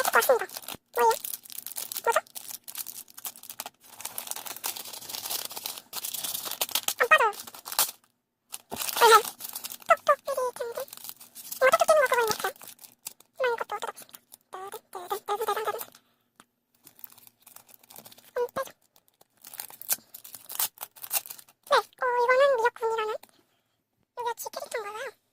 찍고 왔습니다. 뭐예요? 뭐죠? 안 빠져요. 왜냐? 톡톡 삐리 텐데. 톡톡 끼는 거 그거는 없어요. 이것도 뜯어보겠습니다. 빼줘. 네, 이거는 미역국이라는 요게 지 캐릭터인가봐요.